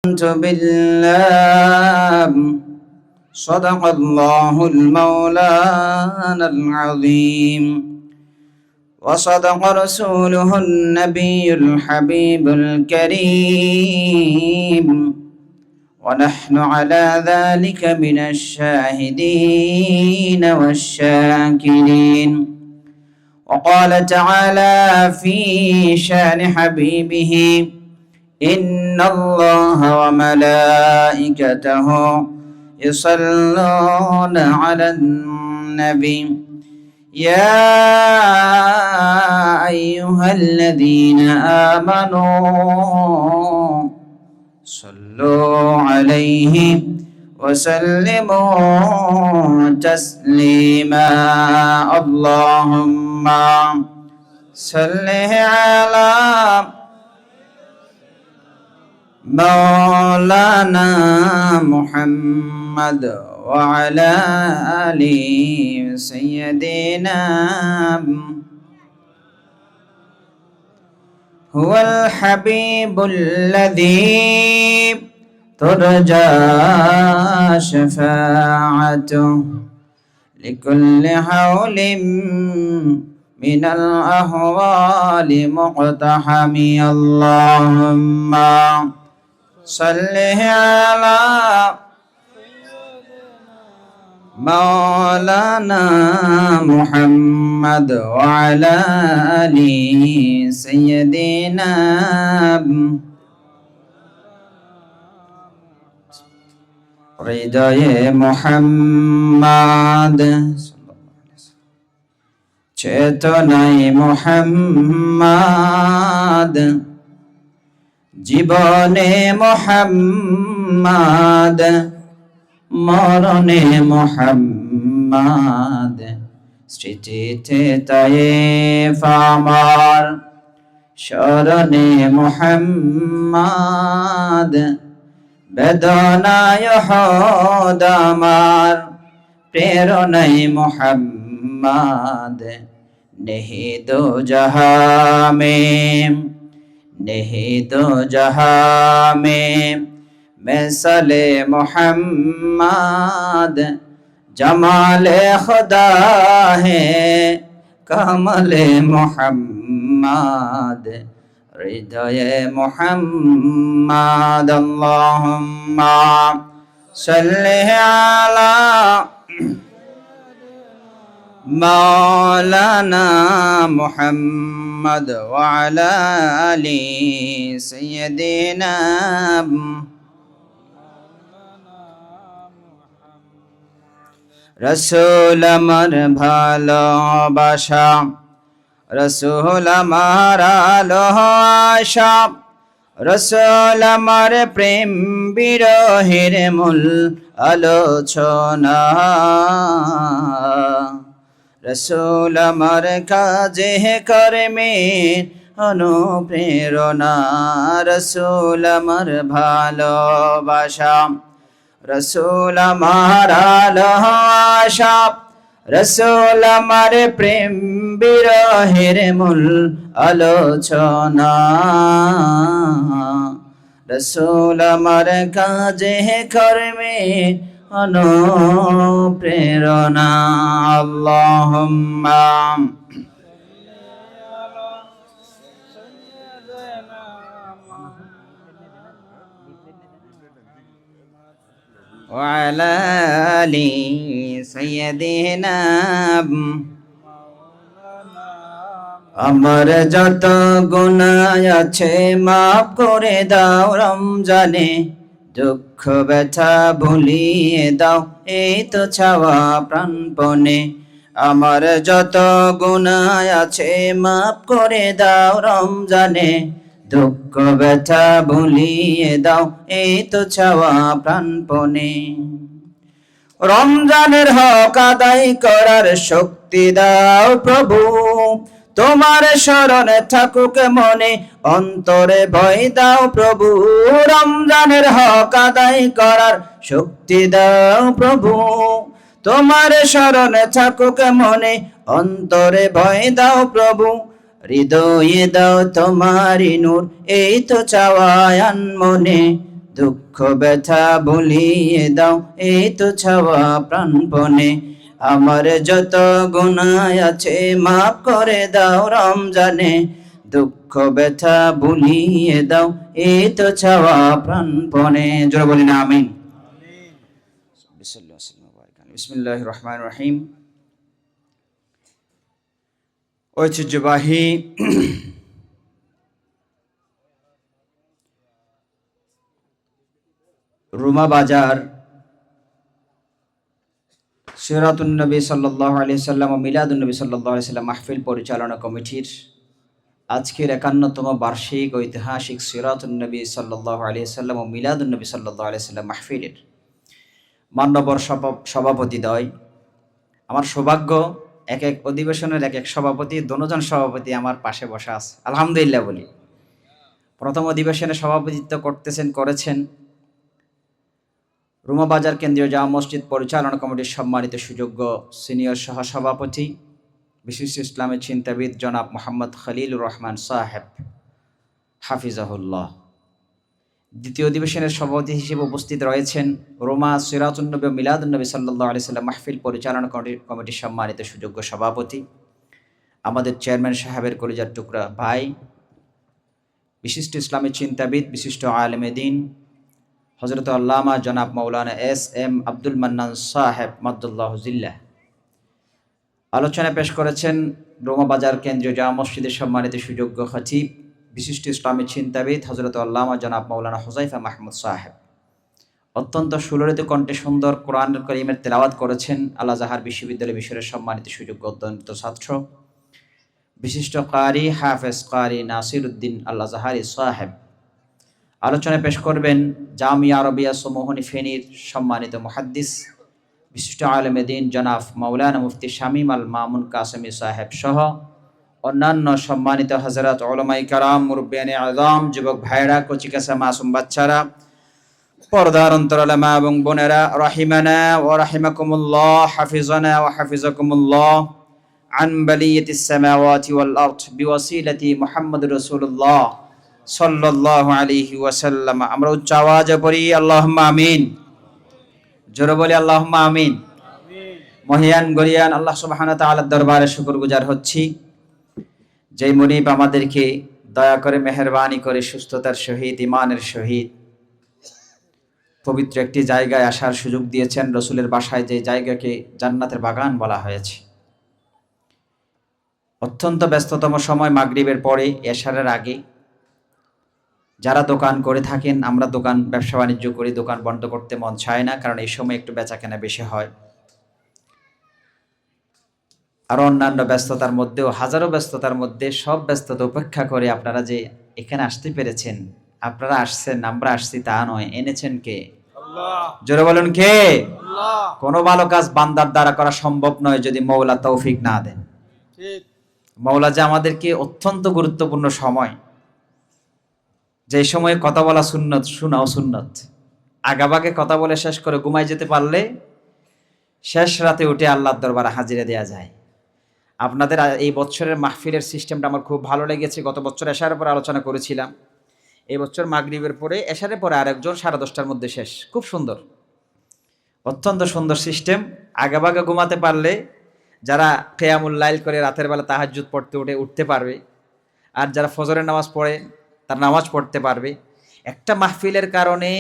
آمنت بالله صدق الله المولانا العظيم وصدق رسوله النبي الحبيب الكريم ونحن على ذلك من الشاهدين والشاكرين. وقال تعالى في شان حبيبه: إن الله وملائكته يصلون على النبي يا أيها الذين آمنوا صلوا عليه وسلموا تسليما. اللهم صل على مولانا محمد وعلى آل سيدنا. هو الحبيب الذي ترجى شفاعته لكل حول من الأهوال مقتحم. اللهم صل على مولانا محمد وعلى آل سيدنا. হৃদয়ে মুহাম্মদ, চেতনায় মুহাম্মদ, জীবনে মুহাম্মদ, মরণে মুহাম্মদ, স্মৃতিতে তায়েফ আমার, স্মরণে মুহাম্মদ, বেদনায় উহুদ আমার, প্রেরণায় মুহাম্মদ। नहीं दो जहां में, नहीं दो जहां में मिसले मुहम्मद। जमाले खुदा है कमले मुहम्मद, हृदय मुहम्मद। अल्लाहुम्मा सल्लि अला मौलाना मुहम्मद वअला आलि सय्यदिना। रसूल আমার ভালোবাসা, রসুল আমার আলো আশা, রসুল আমার প্রেম বিরহের মূল আলোচনা। রসুল আমার কাজে কর্মে অনুপ্রেরণা, রসুল আমার ভালোবাসা, রসুল আমার আলো আশা, রসুল আমার প্রেম বিরহের মূল আলোচনা। রসুল আমার কাজে কর্মে অনুপ্রেরণা। আল্লাহুম্মা ওয়ালা আলি সাইয়্যিদিনা। আমার যত গুনাহ আছে মাফ করে দাও রমজানে, দুঃখ ব্যথা ভুলিয়ে দাও এই তো চাওয়া প্রাণপণে। আমার যত গুনাহ আছে মাফ করে দাও রমজানে, দুঃখ ব্যথা ভুলিয়ে দাও এই তো চাওয়া প্রাণপণে। রমজানের হক আদায় করার শক্তি দাও প্রভু, তোমার শরণে থাকুক মনে অন্তরে ভয় দাও প্রভু। রমজানের হক আদায় করার শক্তি দাও প্রভু, তোমার শরণে থাকুক মনে অন্তরে ভয় দাও প্রভু। হৃদয়ে দাও তোমারি নূর এই তো চাওয়ায়ান মনে, দুঃখ ব্যথা ভুলিয়ে দাও এই তো ছাওয়া প্রাণপণে, আমার যত গুনাহ আছে মাফ করে দাও রমজানে, দুঃখ ব্যথা ভুলিয়ে দাও এই তো ছাওয়া প্রাণপণে। জোরে বলি না আমিন। বিসমিল্লাহির রহমানির রহিম। ঐতিহ্যবাহী রুমা বাজার সিরাতুন নবী সাল্লাল্লাহু আলাইহি সাল্লাম ও মিলাদুন নবী সাল্লাল্লাহু আলাইহি সাল্লাম মাহফিল পরিচালনা কমিটির আজকের 51তম বার্ষিক ঐতিহাসিক সিরাতুন নবী সাল্লাল্লাহু আলাইহি সাল্লাম ও মিলাদুন নবী সাল্লাল্লাহু আলাইহি সাল্লাম মাহফিলের মান্যবর সভাপতিদ্বয়, আমার সৌভাগ্য এক এক অধিবেশনের এক এক সভাপতি, দুজন সভাপতি আমার পাশে বসা আছে, আলহামদুলিল্লাহ বলি। প্রথম অধিবেশনে সভাপতিত্ব করেছেন রুমা বাজার কেন্দ্রীয় জামা মসজিদ পরিচালনা কমিটির সম্মানিত সুযোগ্য সিনিয়র সহসভাপতি বিশিষ্ট ইসলামের চিন্তাবিদ জনাব মোহাম্মদ খলিলুর রহমান সাহেব হাফিজাহুল্লাহ। দ্বিতীয় অধিবেশনের সভাপতি হিসেবে উপস্থিত রয়েছেন রোমা সিরাতুন নবী ও মিলাদুন নবী সাল্লাল্লাহু আলাইহি সাল্লাম মাহফিল পরিচালনা কমিটির সম্মানিত সুযোগ্য সভাপতি আমাদের চেয়ারম্যান সাহেবের কলিজার টুকরা ভাই, বিশিষ্ট ইসলামী চিন্তাবিদ, বিশিষ্ট আলেমে দ্বীন হযরত আল্লামা জনাব মাওলানা এস.এম. আব্দুল মান্নান সাহেব মাদ্দুল্লাহু জিল্লাহ। আলোচনা পেশ করেছেন রোমা বাজার কেন্দ্রীয় জামা মসজিদের সম্মানিত সুযোগ্য খতিব, বিশিষ্ট ইসলামী চিন্তাবিদ হযরত আল্লামা জনাব মাওলানা হুযায়ফা মাহমুদ সাহেব। অত্যন্ত সুললিত কণ্ঠে সুন্দর কোরআন কারীমের তেলাওয়াত করেছেন আল আজহার বিশ্ববিদ্যালয় মিশরের সম্মানিত সুযোগ্য অত্যন্ত ছাত্র, বিশিষ্ট কারি হাফেজ কারি নাসির উদ্দিন আল আজহারি সাহেব। আলোচনা পেশ করবেন জামিয়া আরবিয়া সমোহনী ফেনীর সম্মানিত মুহাদ্দিস, বিশিষ্ট আলেমে দ্বীন জনাব মাওলানা মুফতি শামীম আল মামুন কাসেমি সাহেব সহ অন্যান্য সম্মানিত হযরত উলামায়ে কেরাম, মুরব্বিয়ানে আযম, যুবক ভাইরা, কচিকাঁচা মাসুম বাচ্চারা, পর্দার অন্তরালে মা এবং বোনেরা, রাহিমানা ওয়া রাহিমাকুমুল্লাহ, হাফিজানা ওয়া হাফিজাকুমুল্লাহ আন বালিয়াতিস সামাওয়াতি ওয়াল আরদ বিওয়াসিলাতি মুহাম্মাদুর রাসূলুল্লাহ সাল্লাল্লাহু আলাইহি ওয়াসাল্লাম। আমরা উচ্চ আওয়াজে পড়ি আল্লাহুম্মা আমিন। জোরে বলি আল্লাহুম্মা আমিন। মহিয়ান গরিয়ান আল্লাহ সুবহানাহু ওয়া তাআলার দরবারে শুকরগুজার হচ্ছি, যেই মুনিব আমাদেরকে দয়া করে মেহেরবানি করে সুস্থতার সহিত ঈমানের সহিত পবিত্র একটি জায়গায় আসার সুযোগ দিয়েছেন, রসুলের বাসায়, যে জায়গাকে জান্নাতের বাগান বলা হয়েছে। অত্যন্ত ব্যস্ততম সময়, মাগরিবের পরে এশারের আগে যারা দোকান করে থাকেন, আমরা দোকান ব্যবসা বাণিজ্য করি, দোকান বন্ধ করতে মন চায় না, কারণ এই সময় একটু বেচা কেনা বেশি হয়। আরো অন্যান্য ব্যস্ততার মধ্যেও, হাজারো ব্যস্ততার মধ্যে সব ব্যস্ততা উপেক্ষা করে আপনারা যে এখানে আসতে পেরেছেন, আপনারা আসছেন, আমরা আসছি তা নয়, এনেছেন কে? আল্লাহ। জোরে বলুন কে? আল্লাহ। কোনো ভালো কাজ বান্দার দ্বারা করা সম্ভব নয় যদি মওলা তৌফিক না দেন। ঠিক। মওলা যে আমাদেরকে অত্যন্ত গুরুত্বপূর্ণ সময়, যে সময়ে কথা বলা সুন্নত, শোনাও সুন্নত। আগাভাগে কথা বলে শেষ করে ঘুমাই যেতে পারলে শেষ রাতে উঠে আল্লাহর দরবারে হাজিরা দেয়া যায়। আপনাদের এই বছরের মাহফিলের সিস্টেমটা আমার খুব ভালো লেগেছে। গত বছর এশারের পরে আলোচনা করেছিলাম, এই বছর মাগরিবের পরে, এশারের পরে আরেকজন 10:30টার মধ্যে শেষ। খুব সুন্দর, অত্যন্ত সুন্দর সিস্টেম। আগাভাগে ঘুমাতে পারলে যারা কিয়ামুল লাইল করে রাতের বেলা তাহাজ্জুদ পড়তে উঠতে পারবে, আর যারা ফজরের নামাজ পড়ে তার নামাজ পড়তে পারবে। একটা মাহফিলের কারণে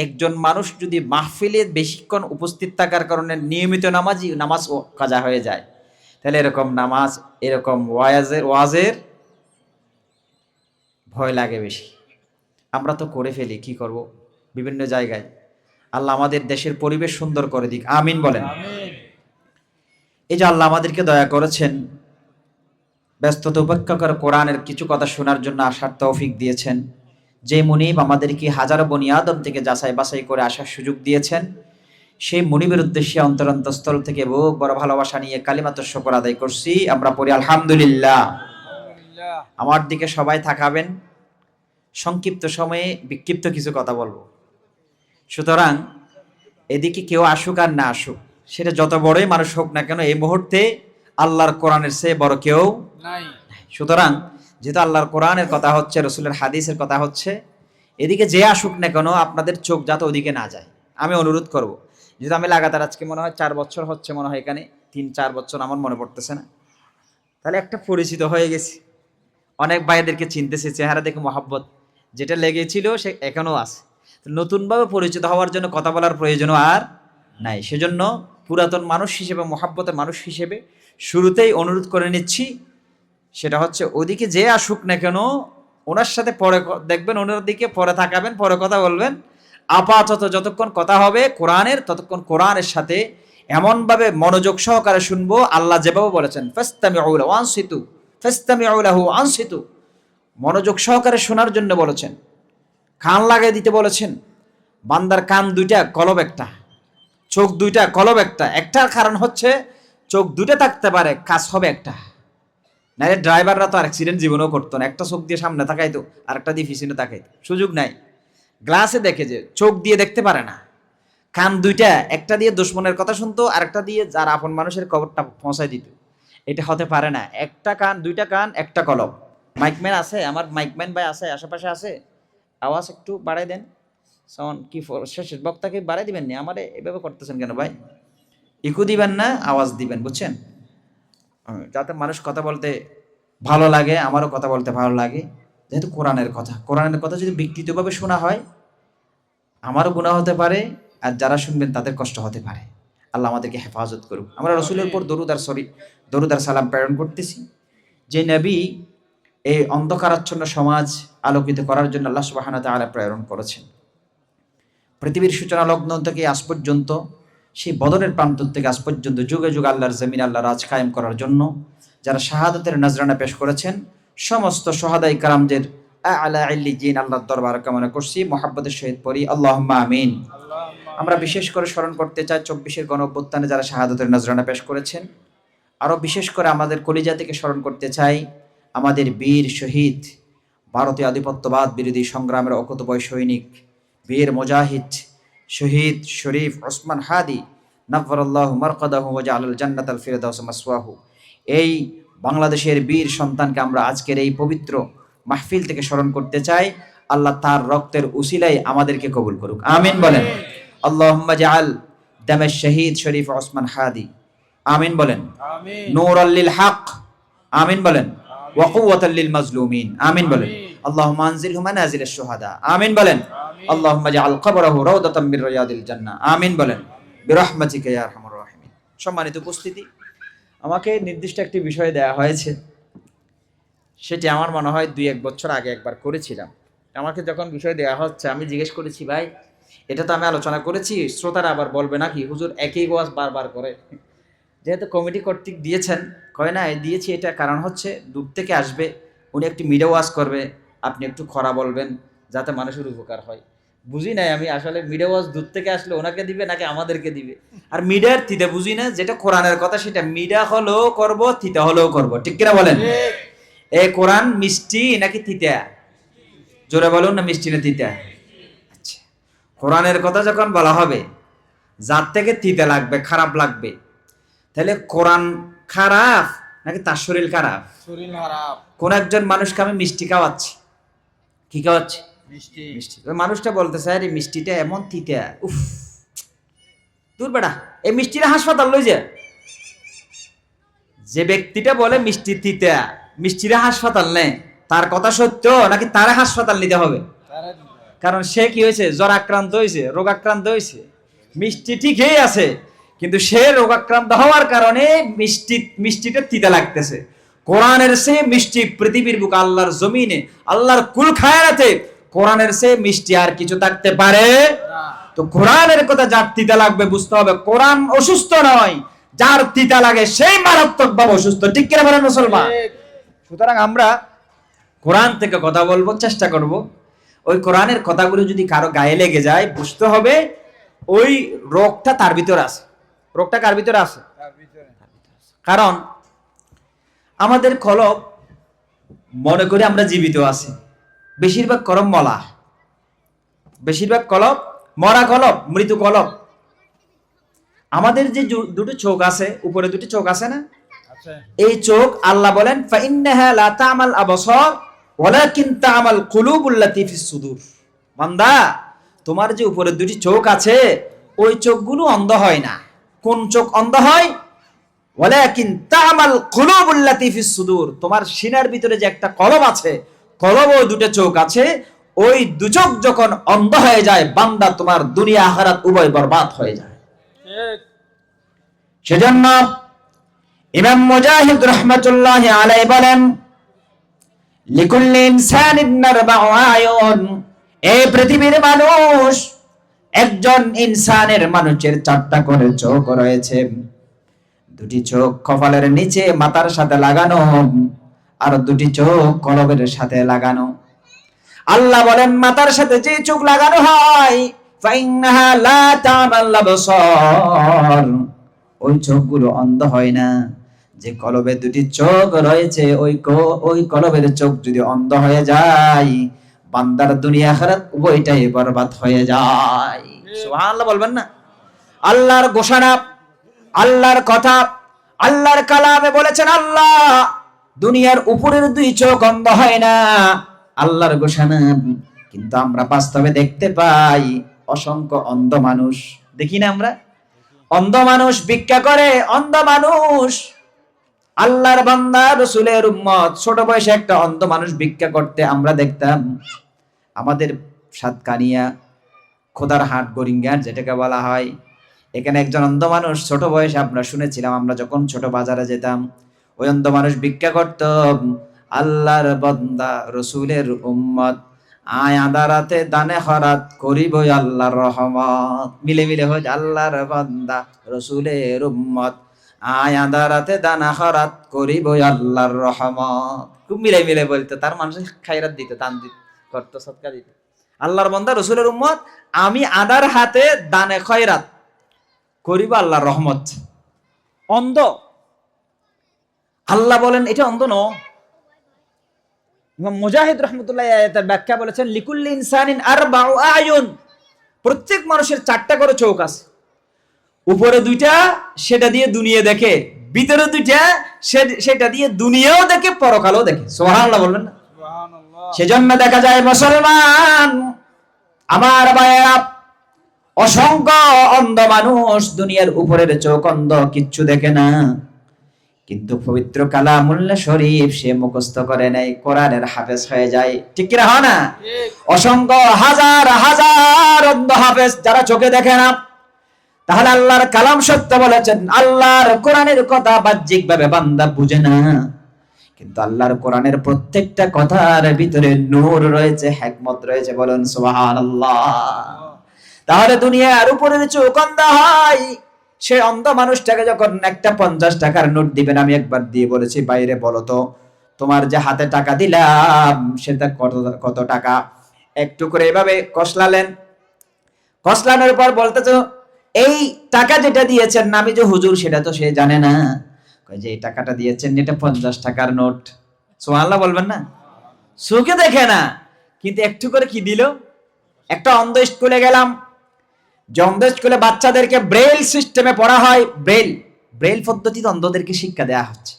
একজন মানুষ যদি মাহফিলে বেশিক্ষণ উপস্থিত থাকার কারণে নিয়মিত নামাজ কাজা হয়ে যায়, তাহলে এরকম নামাজ, এরকম ওয়াজের ভয় লাগে বেশি। আমরা তো করে ফেলি, কি করব বিভিন্ন জায়গায়। আল্লাহ আমাদের দেশের পরিবেশ সুন্দর করে দিক, আমিন বলেন। এই যে আল্লাহ আমাদেরকে দয়া করেছেন, ব্যস্ততা উপেক্ষা করে কোরআনের কিছু কথা শোনার জন্য আসার তৌফিক দিয়েছেন, যে মুনিব আমাদেরকে হাজারো বনি আদম থেকে যাচাই বাছাই করে আসার সুযোগ দিয়েছেন, সেই মুনিবের উদ্দেশ্যে অন্তরন্তস্থল থেকে বুক বড় ভালোবাসা নিয়ে কালিমাতুশ শুকর আদায় করছি। আমরা পড়ি আলহামদুলিল্লাহ। আমার দিকে সবাই তাকাবেন, সংক্ষিপ্ত সময়ে বিক্ষিপ্ত কিছু কথা বলবো। সুতরাং এদিকে কেউ আসুক আর না আসুক, সেটা যত বড়ই মানুষ হোক না কেন, এই মুহূর্তে আল্লাহর কোরআনের চেয়ে বড় কেউ নাই। সুতরাং যেহেতু আল্লাহর কোরআনের কথা হচ্ছে, রসুলের হাদিসের কথা হচ্ছে, এদিকে যে আসুক না কেন আপনাদের চোখ যাতে ওদিকে না যায়, আমি অনুরোধ করব। যেহেতু আমি লাগাতার আজকে মনে হয় 4 বছর হচ্ছে, মনে হয় এখানে 3-4 বছর, আমার মনে পড়তেছে না, তাহলে একটা পরিচিত হয়ে গেছি, অনেক ভাইদেরকে চিনতেছে, চেহারা দেখে মহাব্বত যেটা লেগেছিল সে এখনো আছে। তো নতুনভাবে পরিচিত হওয়ার জন্য কথা বলার প্রয়োজনও আর নাই। সেজন্য পুরাতন মানুষ হিসেবে, মহাব্বতের মানুষ হিসেবে শুরুতেই অনুরোধ করে নিচ্ছি, সেটা হচ্ছে ওদিকে যে আসুক না কেন ওনার সাথে পরে দেখবেন, ওনার দিকে পরে তাকাবেন, পরে কথা বলবেন। আপাতত যতক্ষণ কথা হবে কোরআনের, ততক্ষণ কোরআনের সাথে এমনভাবে মনোযোগ সহকারে শুনবো, আল্লাহ যেভাবে বলেছেন ফাস্তামিউ লাহু আনসিতু, ফাস্তামিউ লাহু আনসিতু, মনোযোগ সহকারে শোনার জন্য বলেছেন, কান লাগিয়ে দিতে বলেছেন। বান্দার কান দুইটা কলব একটা, চোখ দুইটা কলব একটা। একটার কারণ হচ্ছে চোখ দুইটা থাকতে পারে, কাজ হবে একটা। নাহলে ড্রাইভাররা তো আর অ্যাক্সিডেন্ট জীবনেও করতো না, একটা চোখ দিয়ে সামনে তাকাইতো, আরেকটা দিয়ে পিছনে তাকাইতো, সুযোগ নাই। গ্লাসে দেখে যে চোখ দিয়ে দেখতে পারে না, কান দুইটা, একটা দিয়ে দুশ্মনের কথা শুনতো, আরেকটা দিয়ে যার আপন মানুষের খবরটা পৌঁছায় দিত। এটা হতে পারে না, একটা কান, দুইটা কান, একটা কলম। মাইকম্যান আছে আমার, মাইকম্যান ভাই আছে আশেপাশে আছে, আওয়াজ একটু বাড়াই দেন। সাউন্ড কি শেষের বক্তাকে বাড়াই দিবেন না, আমারে এভাবে করতেছেন কেন ভাই? ইকো দিবেন না, আওয়াজ দিবেন, বুঝছেন? যাতে মানুষ কথা বলতে ভালো লাগে, আমারও কথা বলতে ভালো লাগে। যেহেতু কোরআনের কথা, কোরআনের কথা যদি বিকৃতভাবে শোনা হয় আমারও গুনাহ হতে পারে, আর যারা শুনবেন তাদের কষ্ট হতে পারে। আল্লাহ আমাদেরকে হেফাজত করুক। আমরা রসুলের উপর দরুদ আর সালাম প্রেরণ করতেছি, যে নবী এই অন্ধকারাচ্ছন্ন সমাজ আলোকিত করার জন্য আল্লাহ সুবহানাহু ওয়া তাআলা প্রেরণ করেছেন। পৃথিবীর সূচনা লগ্ন থেকে আজ পর্যন্ত, সেই বদরের প্রান্তর থেকে আজ পর্যন্ত যুগে যুগে আল্লাহর জমিন, আল্লাহ রাজ কায়েম করার জন্য যারা শাহাদাতের নজরানা পেশ করেছেন, সমস্ত শাহাদায়ে কেরামদের আলা ইল্লিয়িন আল্লাহর দরবারে কামনা করছি, মুহাব্বতের সহিত পড়ি আল্লাহুম্মা আমিন। আমরা বিশেষ করে স্মরণ করতে চাই 24-এর গণঅভ্যুত্থানে যারা শাহাদাতের নজরানা পেশ করেছেন। আরও বিশেষ করে আমাদের কলিজা থেকে স্মরণ করতে চাই আমাদের বীর শহীদ, ভারতীয় আধিপত্যবাদ বিরোধী সংগ্রামের অকুতোভয় সৈনিক, বীর মুজাহিদ শহীদ শরীফ ওসমান হাদি নাফারাল্লাহু মারকাদাহু ওয়া জাআলাল জান্নাতাল ফিরদাউস মাসওয়াহু। এই বাংলাদেশের বীর সন্তানকে আমরা আজকের এই পবিত্র মাহফিল থেকে স্মরণ করতে চাই। আল্লাহ তার রক্তের উসিলায় আমাদেরকে কবুল করুক, আমিন বলেন। আল্লাহুম্মা জাআল দামাশ শহীদ শরীফ ওসমান হাদি, আমিন বলেন। নূরাল লিল হক, আমিন বলেন। ওয়া কুওয়াতাল লিল মাজলুমিন, আমিন বলেন। আল্লাহুম্মা আনজিলহু মানাজিলাশ শুহাদা, আমিন বলেন। আল্লাহুম্মা জাআল কবরাহু রাওদাতাম মির রিয়াদিল জান্নাহ, আমিন বলেন বিরহমাতিকা ইয়া আরহামার রাহিমিন। সম্মানিত উপস্থিতি, আমাকে নির্দিষ্ট একটি বিষয় দেয়া হয়েছে, সেটি আমার মনে হয় 2-1 বছর আগে একবার করেছিলাম। আমাকে যখন বিষয় দেয়া হচ্ছে আমি জিজ্ঞেস করেছি, ভাই এটা তো আমি আলোচনা করেছি, শ্রোতারা আবার বলবে নাকি হুজুর একই ওয়াজ বারবার করে? যেহেতু কমিটি কর্তৃক দিয়েছেন, কয় না দিয়েছি এটা কারণ হচ্ছে দূর থেকে আসবে, উনি একটু মিডিয়া ওয়াজ করবে, আপনি একটু খরা বলবেন যাতে মানুষের উপকার হয়। বুঝি নাই আমি আসলে মিডিয়া ওয়াজ দূর থেকে আসলে ওনাকে দিবে নাকি আমাদেরকে দিবে। আর মিডিয়ার থিতে বুঝি না, যেটা কোরআনের কথা সেটা মিডিয়া হলেও করব, থিতে হলেও করব, ঠিক কিনা বলেন? এই কোরআন মিষ্টি নাকি তিতা? জোরে বলুন না, মিষ্টি না তিতা? আচ্ছা, কোরআনের কথা যখন বলা হবে যার থেকে তিতা লাগবে, খারাপ লাগবে, তাহলে কোরআন খারাপ নাকি তার শরীর খারাপ? শরীর খারাপ। কোন একজন মানুষকে আমি মিষ্টি খাওয়াচ্ছি, কি খাওয়াচ্ছি? মিষ্টি। মিষ্টি। ওই মানুষটা বলতে চায় এই মিষ্টিটা এমন তিতা, উফ দূর বেটা, এই মিষ্টিটা হাসপাতাল লই যা। যে ব্যক্তিটা বলে মিষ্টি তিতা, মিষ্টিরা হাসপাতাল নেই, তার কথা সত্য নাকি তারা হাসপাতাল নিতে হবে? কারণ সে কি হয়েছে, জ্বর আক্রান্ত হয়েছে, রোগ আক্রান্ত হয়েছে, মিষ্টি ঠিকই আছে কিন্তু সে রোগাক্রান্ত হওয়ার কারণে মিষ্টিটা তিতা লাগতেছে। কোরআনের সে মিষ্টি পৃথিবীর বুক, আল্লাহর জমিনে, আল্লাহর কুল খায়রাতে কোরআনের সে মিষ্টি আর কিছু থাকতে পারে না। তো কোরআনের কথা যার তিতা লাগবে বুঝতে হবে কোরআন অসুস্থ নয়, যার তিতা লাগে সেই মারাত্মক ভাবে অসুস্থ, ঠিক কিনা বলেন মুসলমান? সুতরাং আমরা কোরআন থেকে কথা বলবো, চেষ্টা করব ওই কোরআনের কথাগুলো যদি কারো গায়ে লেগে যায় বুঝতে হবে ওই রোগটা তার ভিতরে আছে। রোগটা কার ভিতরে আছে? কারণ আমাদের কলব মনে করি আমরা জীবিত আছি, বেশিরভাগ কলব মলা, বেশিরভাগ কলব মরা কলব, মৃত কলব। আমাদের যে দুটো চোখ আছে, উপরে দুটো চোখ আছে না, এই চোখ আল্লাহ বলেন ফাইন্নাহা লা তা'মাল আবসার ওয়ালাকিন তা'মাল কুলুবুল লাতী ফিস সুদূর। বান্দা তোমার যে উপরে দুটি চোখ আছে ওই চোখগুলো অন্ধ হয় না। কোন চোখ অন্ধ হয়? ওয়ালাকিন তা'মাল কুলুবুল্লাতী ফিস সুদূর, তোমার সিনার ভিতরে যে একটা কলব আছে, কলব ও দুটো চোখ আছে, ওই দু চোখ যখন অন্ধ হয়ে যায় বান্দা তোমার দুনিয়া আখিরাত উভয় বরবাদ হয়ে যায়। সেজন্য ইমাম মুজাহিদ রাহমাতুল্লাহি আলাইহি বলেন, লিকুল্লি ইনসানিন আরবাউ আয়ুন, এই পৃথিবীর মানুষ, একজন ইনসানের মানুষের চারটা করে চোখ রয়েছে। দুটি চোখ কপালের নিচে মাথার সাথে লাগানো, আর দুটি চোখ কলবের সাথে লাগানো। আল্লাহ বলেন মাথার সাথে যে চোখ লাগানো হয় ফাইন্নাহা লা তা'মাল আবসার, ওই চোখগুলো অন্ধ হয় না। যে কলবে দুটি চোখ রয়েছে ওই কলবের চোখ যদি অন্ধ হয়ে যায় বান্দার দুনিয়া আখিরাত উভয়টাই বরবাদ হয়ে যায়। সুবহানাল্লাহ বলবেন না? আল্লাহর ঘোষণা, আল্লাহর কথা, আল্লাহর কালামে বলেছেন আল্লাহ দুনিয়ার উপরের দুই চোখ অন্ধ হয় না, আল্লাহর ঘোষণা। কিন্তু আমরা বাস্তবে দেখতে পাই অসংখ্য অন্ধ মানুষ, দেখি না আমরা? অন্ধ মানুষ ভিক্ষা করে, অন্ধ মানুষ, আল্লাহর বান্দা রাসূলের উম্মত, ছোট বয়সে একটা অন্ধ মানুষ ভিক্ষা করতে আমরা দেখতাম। আমাদের সাতকানিয়া খোদার হাট গরিঙ্গার যেটাকে বলা হয়, এখানে একজন অন্ধ মানুষ ছোট বয়সে আমরা শুনেছিলাম, আমরা যখন ছোট বাজারে যেতাম ওই অন্ধ মানুষ ভিক্ষা করত। আল্লাহর বান্দা রাসূলের উম্মত, আয় আদারাতে দানে খরাত করিব আল্লাহর রহমত, মিলে মিলে হয় আল্লাহর বান্দা রাসূলের উম্মত, আয় আদারাতে দানা খরাত করিব আল্লাহর রহমত। খুব মিলে মিলে বলতো, তার মানুষ খায়রাত দিত, দান দিত, করত, সদকা দিত। আল্লাহর বান্দা রাসূলের উম্মত, আমি আদার হাতে দানে খয়রাত করিব আল্লাহর রহমত। অন্ধ। আল্লাহ বলেন এটা অন্ধ ন। ইমাম মুজাহিদ রাহমাতুল্লাহ আয়াতের ব্যাখ্যা বলেছেন, লিকুল্লি ইনসানিন আরবাউ আয়ুন, প্রত্যেক মানুষের চারটা করে চোখ আছে। উপরে দুইটা সেটা দিয়ে দুনিয়া দেখে, ভিতরে দুইটা সেটা দিয়ে দুনিয়াও দেখে, পরকালও দেখে। সুবহানাল্লাহ বলবেন না? সুবহানাল্লাহ। সেজন্য দেখা যায় মুসলমান আমার ভাইয়েরা, অসংখ্য অন্ধ মানুষ, দুনিয়ার উপরের চোখ অন্ধ, কিচ্ছু দেখে না, কিন্তু পবিত্র কালামুল্লাহ শরীফ সে মুখস্থ করে নেয়, কোরআনের হাফেজ হয়ে যায়। ঠিক কি না? হয় না? অসংখ্য হাজার হাজার অন্ধ হাফেজ যারা চোখে দেখে না, তাহলে আল্লাহর কালাম সত্য বলেছেন, আল্লাহর কোরআনের কথা বাহ্যিক ভাবে বান্দা বুঝে না, কিন্তু আল্লাহর কোরআনের প্রত্যেকটা কথার ভিতরে নূর রয়েছে, হিকমত রয়েছে। বলেন সুবহানাল্লাহ। তাহলে দুনিয়ার উপরের চোখ অন্ধ হয়, সে অন্ধ মানুষটাকে যখন একটা 50 টাকার নোট দিবেন, আমি একবার দিয়ে বলেছি, বাইরে বলো তো তোমার যে হাতে টাকা দিলাম সেটা কত টাকা? একটু করে এভাবে কসলালেন, কসলানোর পর বলতেছো এই টাকা যেটা দিয়েছেন আমি যে হুজুর সেটা তো সে জানে না, যে এই টাকাটা দিয়েছেন এটা 50 টাকার নোট। সুবহানাল্লাহ বলবেন না? চোখে দেখে না, কিন্তু একটু করে কি দিল। একটা অন্ধ স্কুলে গেলাম, যে অন্ধ স্কুলে বাচ্চাদেরকে ব্রেইল সিস্টেমে পড়া হয়, ব্রেইল পদ্ধতিতে অন্ধদেরকে শিক্ষা দেওয়া হচ্ছে।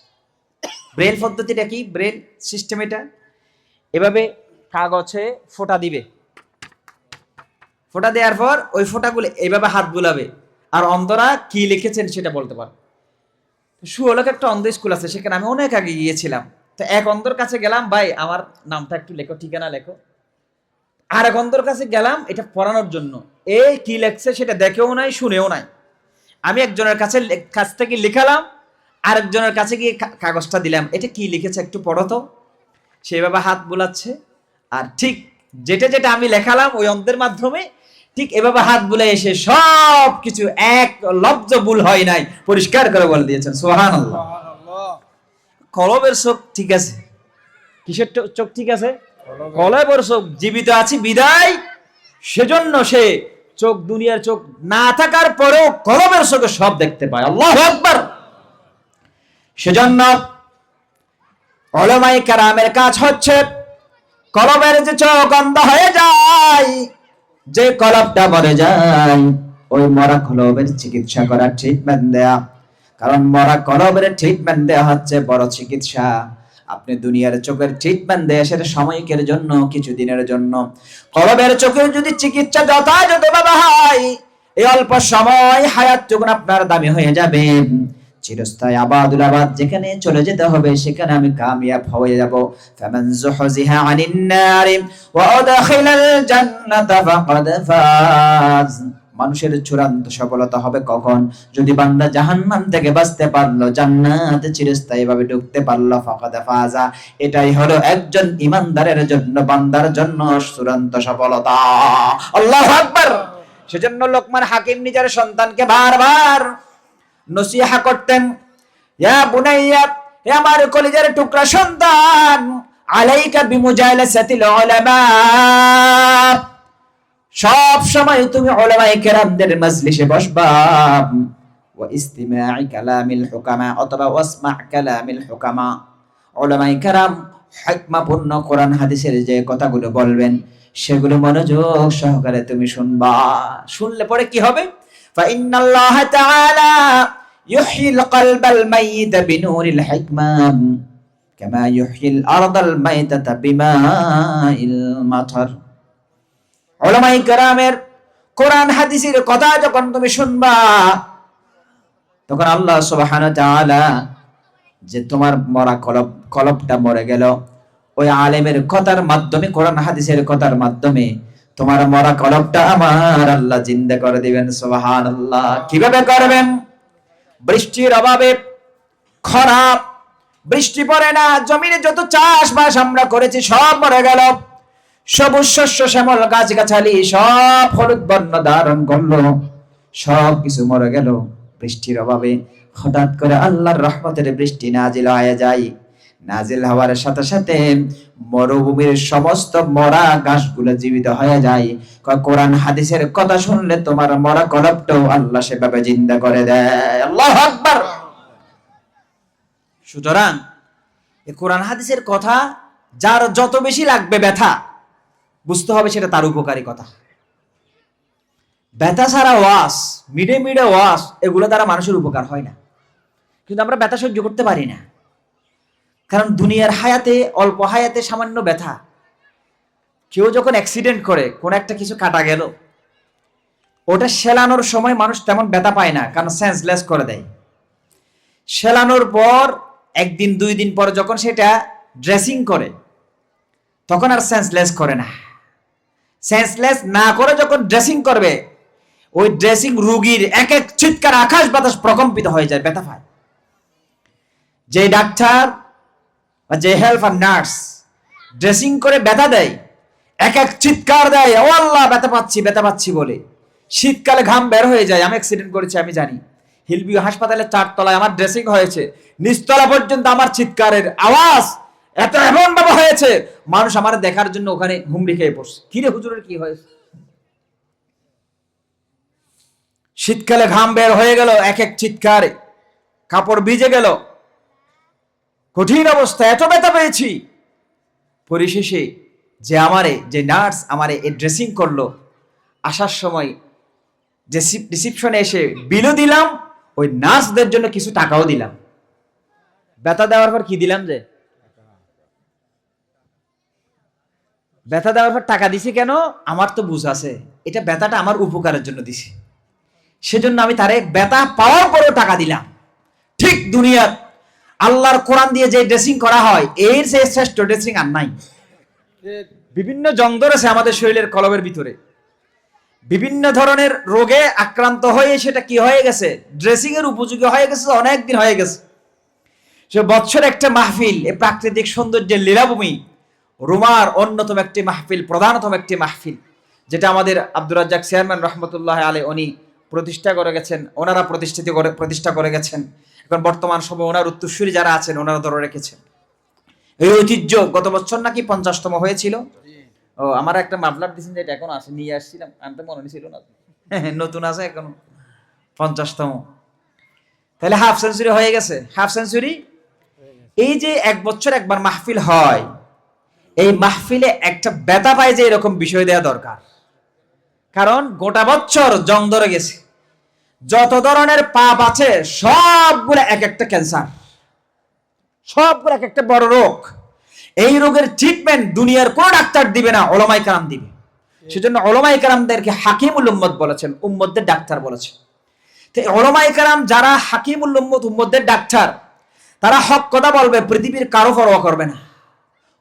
ব্রেইল পদ্ধতিটা কি? ব্রেইল সিস্টেম এটা, এভাবে কাগজে ফোঁটা দিবে, ফোঁটা দেওয়ার পর ওই ফোঁটাগুলো এইভাবে হাত বুলাবে, আর অন্ধরা কি লিখেছেন সেটা বলতে পারে। সুহলক একটা অন্ধ স্কুল আছে, সেখানে আমি অনেক আগে গিয়েছিলাম। তো এক অন্ধর কাছে গেলাম, ভাই আমার নামটা একটু লেখো, ঠিকানা লেখো। আর এক অন্ধর কাছে গেলাম এটা পড়ানোর জন্য, এই কি লেখছে সেটা দেখেও নাই, শুনেও নাই। আমি একজনের কাছ থেকে লিখালাম, আরেকজনের কাছে গিয়ে কাগজটা দিলাম, এটা কি লিখেছে একটু পড়ো তো। সেভাবে হাত বুলাচ্ছে, আর ঠিক যেটা যেটা আমি লেখালাম ওই অন্ধের মাধ্যমে ঠিক এভাবে হাত বুলে এসে সব কিছু এক লব্জ ভুল হয় নাই পরিষ্কার করে বলে দিয়েছেন। সুবহানাল্লাহ। কলবের চোখ ঠিক আছে, কিসের চোখ ঠিক আছে? কলবের চোখ জীবিত আছে বিদায়, সেজন্য সে চোখ, দুনিয়ার চোখ না থাকার পরেও কলবের চোখে সব দেখতে পায়। আল্লাহু আকবার। সেজন্য উলামায়ে কেরামের কাজ হচ্ছে কলবের যে চোখ অন্ধ হয়ে যায়, যে কলবটা মরে যায়, ওই মরা কলবের চিকিৎসা করা, ট্রিটমেন্ট দেয়া। কারণ মরা কলবের ট্রিটমেন্ট দেয়া হচ্ছে বড় চিকিৎসা। আপনি দুনিয়ার চোখের ট্রিটমেন্ট দেশের সাময়িকের জন্য, কিছুদিনের জন্য। কলবের চোখের যদি চিকিৎসা যথাযথভাবে হয়, এই অল্প সময় হায়াত যখন আপনার দামি হয়ে যাবে, চিরস্থায়ী আবাদুল আবাদ যেখানে চলে যেতে হবে সেখানে আমি কামিয়াব হয়ে যাব। ফামান যুহজিহা আনিন নারি ওয়া উদখিলাল জান্নাতা ফাকাদ ফাজ। মানুষের চূড়ান্ত সফলতা হবে কখন? যদি বান্দা জাহান্নাম থেকে বাঁচতে পারলো, জান্নাতে চিরস্থায়ীভাবে ঢুকতে পারলো, ফাকাদ ফাজা। এটাই হলো একজন ঈমানদারের জন্য, বান্দার জন্য চূড়ান্ত সফলতা। আল্লাহু আকবার। সেজন্য লোকমান হাকিম নিজের সন্তানকে বারবার নসিহা করতেন, ইয়া বুনাইয়া, হে আমার কলিজার টুকরা সন্তান, আলাইকা বিমুজালাসাতিল উলামা। সব সময় তুমি উলামায়ে কেরামদের মজলিসে বসবা, ওয়া ইস্তিমা'i কালামিল হুকামা, অথবা ওয়াসমা' কালামিল হুকামা। উলামায়ে কেরাম হিকমাপূর্ণ কোরআন হাদিসের যে কথাগুলো বলবেন সেগুলো মনোযোগ সহকারে তুমি শুনবা। শুনলে পরে কি হবে? فإن الله تعالى يحيي القلب الميت بنور الحكمة كما يحيي الأرض الميتة بماء المطر। উলামায়ে কেরামের কোরআন হাদিসের কথা যখন তুমি শুনবা, তখন আল্লাহ সুবহানাহু ওয়া তাআলা যে তোমার মরা কলবটা মরে গেল, ওই আলেমের কথার মাধ্যমে, কোরআন হাদিসের কথার মাধ্যমে তোমার মরা কলবটা আমার আল্লাহ জিন্দা করে দিবেন। সুবহানাল্লাহ। কিভাবে করবেন? বৃষ্টির অভাবে খরা, বৃষ্টি পড়ে না, জমিনে যত চাষবাস আমরা করেছি সব মরে গেল, সবুজ শস্য শ্যামল গাছ গাছালি সব হলুদ বর্ণ ধারণ করলো, সব কিছু মরে গেল বৃষ্টির অভাবে। হঠাৎ করে আল্লাহর রহমতের বৃষ্টি নাজিল হয়ে যায়। নাজিল হওয়ার সাথে সাথে মরুভূমির সমস্ত মরা ঘাসগুলো জীবিত হয়ে যায়। কোরআন হাদিসের কথা শুনলে তোমার মরা কলবটাও আল্লাহ সেভাবে জিন্দা করে দেয়। আল্লাহু আকবার। সুতরাং এই কোরআন হাদিসের কথা যার যত বেশি লাগবে ব্যথা, বুঝতে হবে সেটা তার উপকারী কথা। ব্যথা ছাড়া ওয়াজ, মিডে মিডে ওয়াজ, এগুলো দ্বারা মানুষের উপকার হয় না। কিন্তু আমরা ব্যথা সহ্য করতে পারি না, কারণ দুনিয়ার হায়াতে, অল্প হায়াতে সামান্য ব্যথা। কেউ যখন অ্যাক্সিডেন্ট করে, কোন একটা কিছু কাটা গেল, ওটা সেলানোর সময় মানুষ তেমন ব্যথা পায় না, কারণ সেন্সলেস করে দেয়। সেলানোর পর একদিন দুই দিন পর যখন সেটা ড্রেসিং করে, তখন আর সেন্সলেস করে না। সেন্সলেস না করে যখন ড্রেসিং করবে, ওই ড্রেসিং রোগীর এক এক চিৎকার আকাশ বাতাস প্রকম্পিত হয়ে যায়, ব্যথা পায়। যে ডাক্তার বা যে হেল্পার নার্স ড্রেসিং করে ব্যথা দেয়, এক এক চিৎকার দেয়, ও আল্লাহ ব্যথা পাচ্ছি ব্যথা পাচ্ছি বলে। শীতকালে ঘাম বের হয়ে যায়। আমি অ্যাক্সিডেন্ট করেছি, আমি জানি। হিলভিউ হাসপাতালে 4 তলায় আমার ড্রেসিং হয়েছে, নিচতলা পর্যন্ত আমার চিৎকারের আওয়াজ এত এমন ভাবে হয়েছে, মানুষ আমার দেখার জন্য ওখানে হুমড়ি খেয়ে পড়ছে, কিরে হুজুরের কি হয়েছে। শীতকালে ঘাম বের হয়ে গেল, এক এক চিৎকারে কাপড় ভিজে গেল, কঠিন অবস্থা, এত ব্যথা পেয়েছি। পরিশেষে যে নার্স আমারে এই ড্রেসিং করলো, আসার সময় যে রিসিপশনে এসে বিলও দিলাম, ওই নার্সদের জন্য কিছু টাকাও দিলাম। ব্যথা দেওয়ার পর কি দিলাম? যে ব্যথা দেওয়ার পর টাকা দিছি কেন? আমার তো বুঝ আছে এটা ব্যথাটা আমার উপকারের জন্য দিছি, সেজন্য আমি তারে ব্যথা পাওয়ার পরেও টাকা দিলাম। ঠিক দুনিয়ার আল্লাহর কোরআন দিয়ে যে ড্রেসিং করা হয়, এর যে শ্রেষ্ঠ ড্রেসিং আর নাই। বিভিন্ন জং ধরেছে আমাদের শরীরের কলবের ভিতরে, বিভিন্ন ধরনের রোগে আক্রান্ত হয়ে সেটা কি হয়ে গেছে, ড্রেসিং এর উপযোগী হয়ে গেছে, অনেক দিন হয়ে গেছে। সে বছর একটা মাহফিল, এই প্রাকৃতিক সৌন্দর্যের লীলাভূমি রোমার অন্যতম একটি মাহফিল, প্রধানতম একটি মাহফিল, যেটা আমাদের আব্দুর রাজ্জাক চেয়ারম্যান রহমতুল্লাহ আলাইহি উনি প্রতিষ্ঠা করে গেছেন, ওনারা প্রতিষ্ঠা করে গেছেন। এখন বর্তমান সময় ওনার উত্তরসূরি যারা আছেন ওনারা ধরে রেখেছেন এই ঐতিহ্য। গত বছর নাকি 50তম হয়েছিল। ও আমার একটা মাফলার দিয়েছেন, যেটা এখন আছে, নিয়ে আসছিলাম, আনতে মনে ছিল না, নতুন আছে এখনো, 50তম। তাহলে হাফ সেঞ্চুরি হয়ে গেছে, হাফ সেঞ্চুরি। এই যে এক বছর একবার মাহফিল হয়, এই মাহফিলে একটা ব্যথা পায় যে এরকম বিষয় দেওয়া দরকার। কারণ গোটা বছর জং ধরে গেছে, যত ধরনের পাপ আছে সবগুলো এক একটা ক্যান্সার, সবগুলো এক একটা বড় রোগ। এই রোগের ট্রিটমেন্ট দুনিয়ার কোন ডাক্তার দিবে না, ওলামায়ে কেরাম দিবে। সেজন্য ওলামায়ে কেরামদেরকে হাকিমুল উম্মত বলেছেন, উম্মতদের ডাক্তার বলেছেন। তো ওলামায়ে কেরাম যারা হাকিমুল উম্মত, উম্মতদের ডাক্তার, তারা হক কথা বলবে, পৃথিবীর কারো পরোয়া করবে না।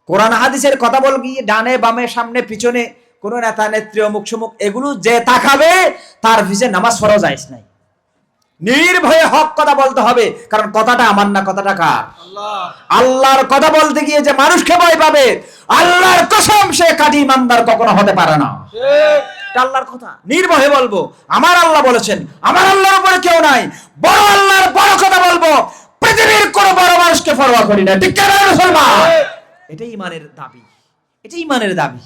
কোরআন হাদিসের কথা বলবি, ডানে বামে সামনে পিছনে কোন নেতা নেত্রী অমুক সমুক এগুলো যে তাকাবে তার পিছে নামাজ ফরজ আইস নাই। নির্ভয়ে হক কথা বলতে হবে, কারণ কথাটা আমার না, কথাটা কার? আল্লাহর কথা বলতে গিয়ে যে মানুষকে ভয় পাবে, আল্লাহর কসম সে কাজী ইমানদার কখনো হতে পারে না। এটা আল্লাহর কথা, নির্ভয়ে বলবো। আমার আল্লাহ বলেছেন, আমার আল্লাহর উপরে কেউ নাই, বড় আল্লাহর বড় কথা বলবো, পৃথিবীর কোন বড় মানুষকে পরোয়া করি না। ঠিক কেন মুসলমান? এটাই ইমানের দাবি, এটাই ইমানের দাবি।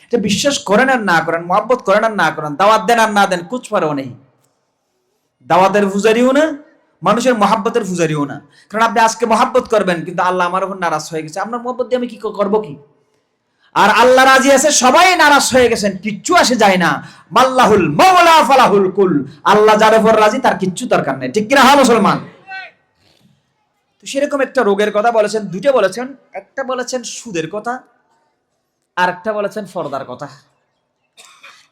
এটা বিশ্বাস করেন আর না করেন, মহব্বত করেন আর না করেন, দাওয়াত দেন আর না দেন, কুছ পরেও নেই। দাওয়াতের পূজারিও না, মানুষের মহাব্বতের পূজারিও না। কারণ আপনি আজকে মহাব্বত করবেন, কিন্তু আল্লাহ আমার উপর নারাজ হয়ে গেছে, আপনার মহব্বত দিয়ে আমি কি করবো কি? আর আল্লাহ রাজি আছে, সবাই নারাজ হয়ে গেছেন, কিচ্ছু আসে যায় না। মাল্লাহুল মাওলা ফালাহুল কুল, আল্লাহ যার উপর রাজি তার কিচ্ছু দরকার নেই। ঠিক কিনা হ্যাঁ মুসলমান? তো সেরকম একটা রোগের কথা বলেছেন, দুটো বলেছেন। একটা বলেছেন সুদের কথা, আর একটা বলেছেন পর্দার কথা।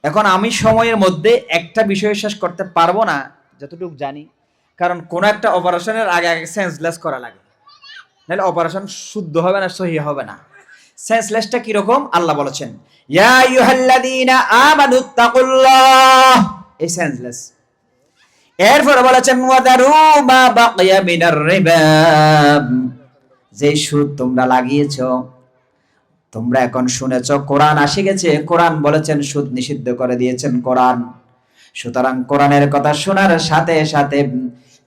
এখন আমি সময়ের মধ্যে একটা বিষয় শেষ করতে পারবো না যতটুকু জানি, কারণ কোন একটা অপারেশনের আগে আগে সেন্সলেস করা লাগে, নাহলে অপারেশন শুদ্ধ হবে না, সহি হবে না। সেন্সলেসটা কিরকম আল্লাহ বলেছেন, ইয়া আইয়ুহাল্লাযীনা আমানুত্তাকুল্লাহ, এই সেন্সলেস। এরপরে বলেছেন ওয়াদারু মা বাকিয়া মিনার রিবা, যে সুদ তোমরা লাগিয়েছো, তোমরা এখন শুনেছো কোরআন আসে গেছে, কোরআন বলেছেন সুদ নিষিদ্ধ করে দিয়েছেন কোরআন। সুতরাং কোরআনের কথা শোনার সাথে সাথে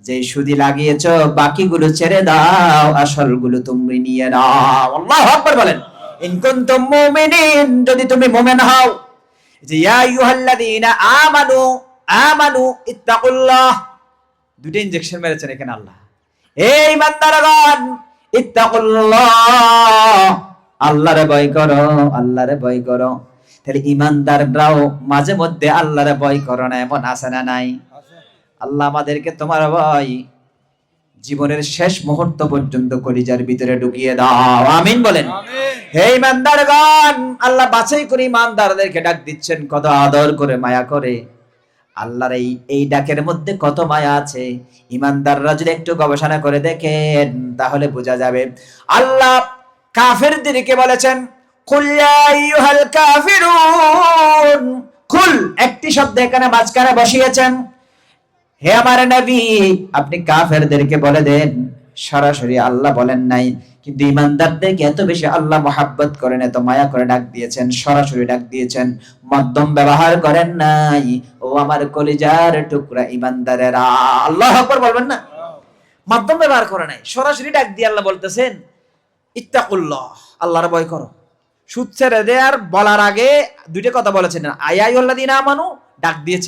যে সুদি লাগিয়েছো বাকিগুলো ছেড়ে দাও, আসলগুলো তুমি নিয়ে নাও। আল্লাহু আকবার বলেন। ইন কুনতুম মুমিনিন, যদি তুমি মুমিন হও। যে ইয়া আইয়ুহাল্লাযীনা আমানু ইত্তাকুল্লাহ, দুটো ইনজেকশন মেরেছেন এখানে আল্লাহ। এই ইমানদারগণ ইত্তাকুল্লাহ, আল্লাহরে ভয় করো, আল্লাহরে ভয় করো। তাহলে ইমানদাররাও মাঝে মধ্যে আল্লাহরে ভয় করো না, এমন আছে না নাই? আল্লাহ আমাদেরকে তোমার ভয় জীবনের শেষ মুহূর্ত পর্যন্ত কলিজার ভিতরে ঢুকিয়ে দাও, আমিন বলেন। হে ইমানদারগণ, আল্লাহ বাছাই করে ইমানদারদেরকে ডাক দিচ্ছেন, কত আদর করে মায়া করে। আল্লাহর এই ডাকের মধ্যে কত মায়া আছে, ইমানদাররা যদি একটু গবেষণা করে দেখেন তাহলে বোঝা যাবে। আল্লাহ কাফেরদেরকে বলেছেন, কুল ইয়া আইয়ুহাল কাফিরুন, কুল একটি শব্দ এখানে মাঝখানে বসিয়েছেন। হে আমার নবী, আপনি কাফেরদেরকে বলে দেন। সরাসরি আল্লাহ বলেন নাই, কিন্তু ইমানদারদেরকে এত বেশি আল্লাহ মহাব্বত করেন, এত মায়া করে ডাক দিয়েছেন, সরাসরি ডাক দিয়েছেন, মাধ্যম ব্যবহার করেন নাই। ও আমার কলিজার টুকরা ইমানদারেরা, আল্লাহু আকবার বলবেন না? মাধ্যম ব্যবহার করে নাই, সরাসরি ডাক দিয়ে আল্লাহ বলতেছেন ইত্তাকুল্লাহ, আল্লাহর ভয় করো। সুদ ছেড়ে দেয়ার বলার আগে দুইটা কথা বলেছেন, আইয়াইয়াল্লাযীনা আমানু ডাক দিয়েছেন।